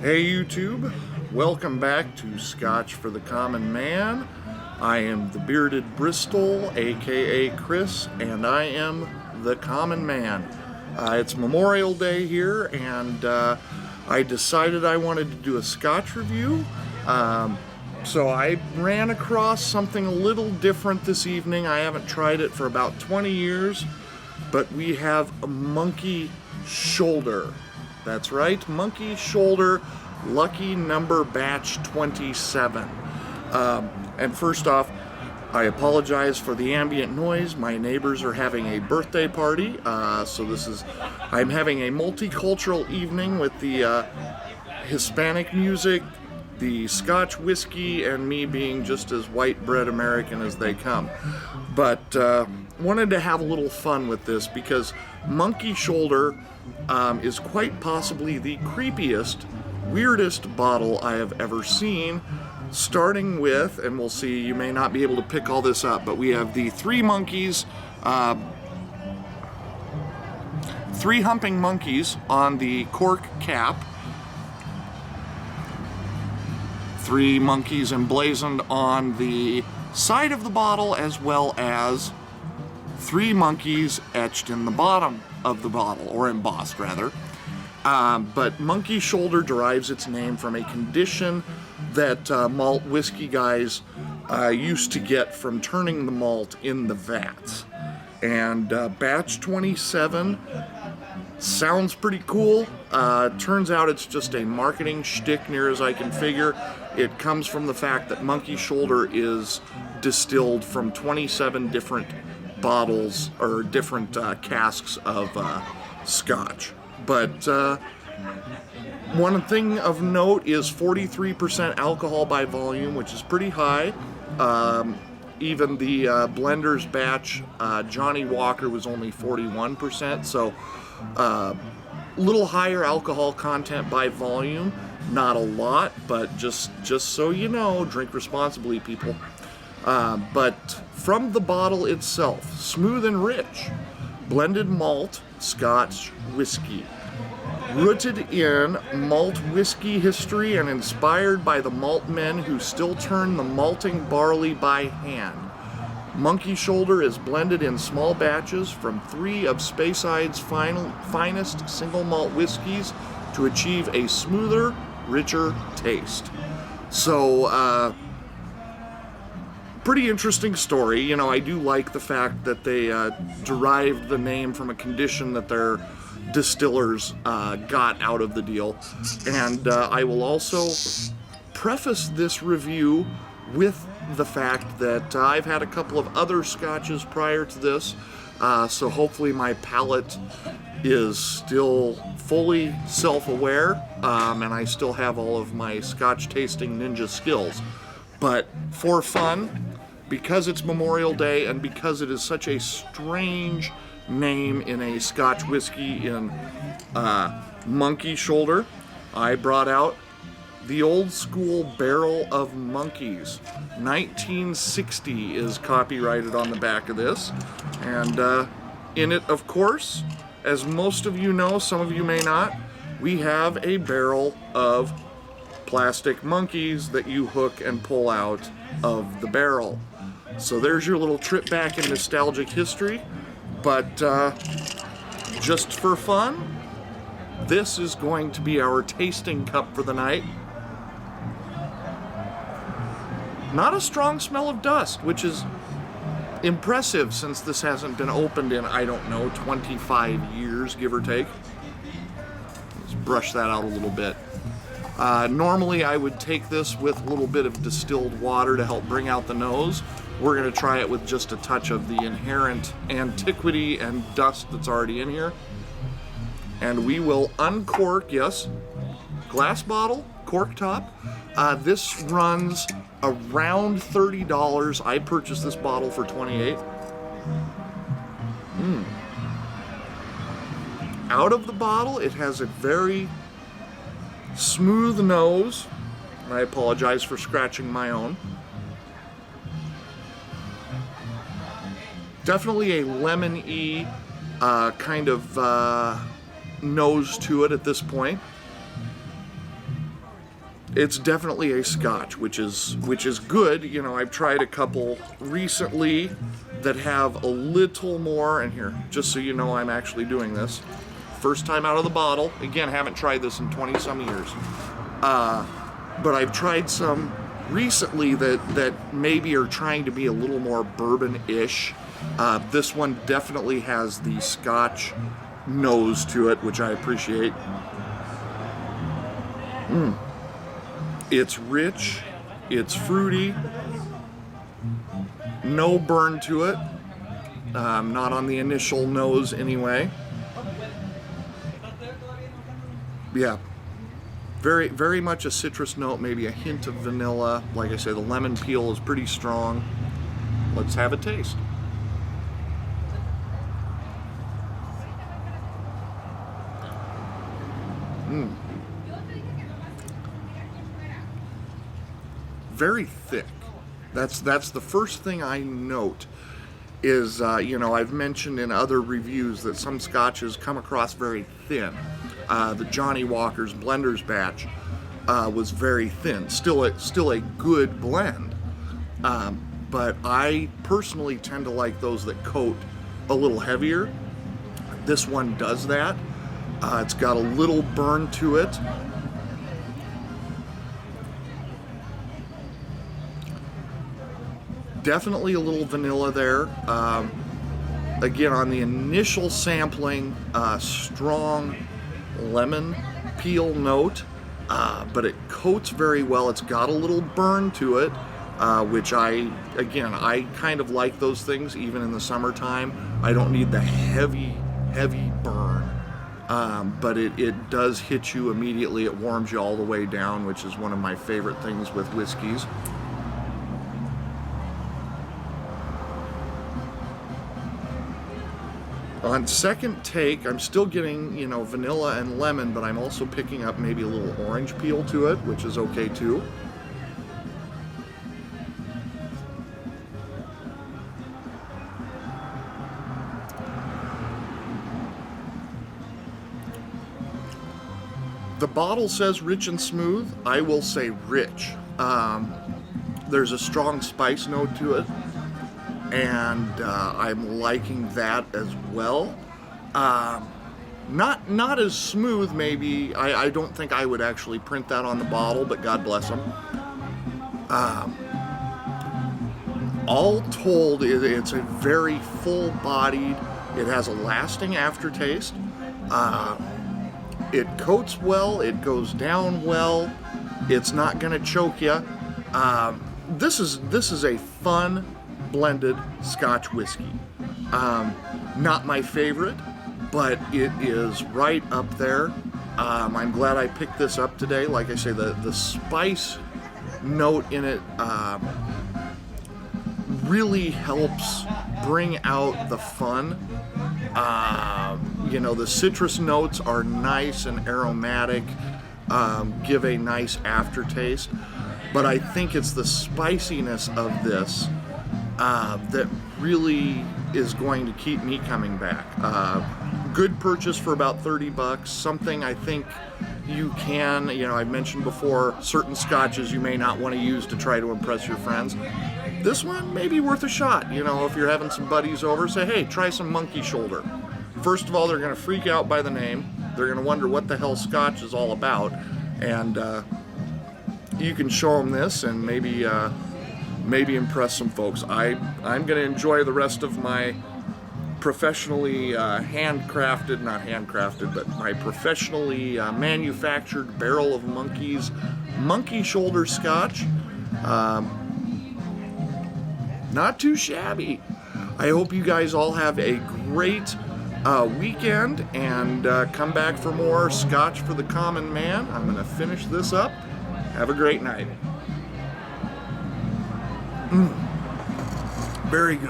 Hey YouTube, welcome back to Scotch for the Common Man. I am the bearded Bristol, aka Chris, and I am the Common Man. It's Memorial Day here, and I decided I wanted to do a Scotch review. So I ran across something a little different this evening. I haven't tried it for about 20 years, but we have a Monkey Shoulder. That's right, Monkey Shoulder, lucky number batch 27. And first off, I apologize for the ambient noise. My neighbors are having a birthday party, I'm having a multicultural evening with the Hispanic music, the Scotch whiskey, and me being just as white bread American as they come. But wanted to have a little fun with this because Monkey Shoulder is quite possibly the creepiest, weirdest bottle I have ever seen, starting with, and we'll see, you may not be able to pick all this up, but we have the three humping monkeys on the cork cap, three monkeys emblazoned on the side of the bottle, as well as three monkeys etched in the bottom of the bottle, or embossed rather. But Monkey Shoulder derives its name from a condition that malt whiskey guys used to get from turning the malt in the vats. And batch 27 sounds pretty cool. Turns out it's just a marketing shtick near as I can figure. It comes from the fact that Monkey Shoulder is distilled from 27 different bottles or different casks of Scotch. But one thing of note is 43% alcohol by volume, which is pretty high. Even the Blender's batch, Johnny Walker, was only 41%, so a little higher alcohol content by volume. Not a lot, but just so you know, drink responsibly, people. But from the bottle itself, smooth and rich, blended malt Scotch whiskey. Rooted in malt whiskey history and inspired by the malt men who still turn the malting barley by hand. Monkey Shoulder is blended in small batches from three of Speyside's finest single malt whiskeys to achieve a smoother, richer taste. So, pretty interesting story. You know, I do like the fact that they derived the name from a condition that their distillers got out of the deal. And I will also preface this review with the fact that I've had a couple of other scotches prior to this, so hopefully my palate is still fully self-aware, and I still have all of my scotch tasting ninja skills. But for fun, because it's Memorial Day and because it is such a strange name in a Scotch whiskey in Monkey Shoulder, I brought out the old school Barrel of Monkeys. 1960 is copyrighted on the back of this, and in it, of course, as most of you know, some of you may not, we have a barrel of plastic monkeys that you hook and pull out of the barrel. So there's your little trip back in nostalgic history, but just for fun, this is going to be our tasting cup for the night. Not a strong smell of dust, which is impressive since this hasn't been opened in, I don't know, 25 years, give or take. Let's brush that out a little bit. Normally I would take this with a little bit of distilled water to help bring out the nose. We're going to try it with just a touch of the inherent antiquity and dust that's already in here. And we will uncork, yes, glass bottle, cork top. This runs around $30. I purchased this bottle for $28. Out of the bottle, it has a very smooth nose. I apologize for scratching my own. Definitely a lemon-y kind of nose to it at this point. It's definitely a Scotch, which is good. You know, I've tried a couple recently that have a little more, and here, just so you know, I'm actually doing this. First time out of the bottle. Again, haven't tried this in 20 some years. But I've tried some recently that maybe are trying to be a little more bourbon-ish. This one definitely has the Scotch nose to it, which I appreciate. It's rich, it's fruity, no burn to it, not on the initial nose anyway. Yeah, very, very much a citrus note, maybe a hint of vanilla. Like I say, the lemon peel is pretty strong. Let's have a taste. Very thick. That's the first thing I note is, you know, I've mentioned in other reviews that some scotches come across very thin. The Johnny Walker's Blender's batch was very thin. Still a good blend. But I personally tend to like those that coat a little heavier. This one does that. It's got a little burn to it. Definitely a little vanilla there. Again, on the initial sampling, strong lemon peel note, but it coats very well. It's got a little burn to it, which I kind of like those things even in the summertime. I don't need the heavy burn, but it does hit you immediately. It warms you all the way down, which is one of my favorite things with whiskeys. On second take, I'm still getting, you know, vanilla and lemon, but I'm also picking up maybe a little orange peel to it, which is okay too. The bottle says rich and smooth. I will say rich. There's a strong spice note to it, and I'm liking that as well. Not as smooth, maybe. I don't think I would actually print that on the bottle, but God bless them. All told, it's a very full-bodied. It has a lasting aftertaste. It coats well. It goes down well. It's not going to choke you. This is a fun blended Scotch whiskey. Not my favorite, but it is right up there. I'm glad I picked this up today. Like I say, the spice note in it really helps bring out the fun. You know, the citrus notes are nice and aromatic, give a nice aftertaste, but I think it's the spiciness of this that really is going to keep me coming back. Good purchase for about 30 bucks, something I think you can, you know, I've mentioned before, certain scotches you may not want to use to try to impress your friends. This one may be worth a shot. You know, if you're having some buddies over, say, hey, try some monkey shoulder. First of all, they're going to freak out by the name. They're going to wonder what the hell Scotch is all about. And you can show them this and maybe impress some folks. I'm going to enjoy the rest of my professionally not handcrafted, but my professionally manufactured barrel of monkey shoulder Scotch. Not too shabby. I hope you guys all have a great weekend and come back for more Scotch for the Common Man. I'm going to finish this up. Have a great night. Very good.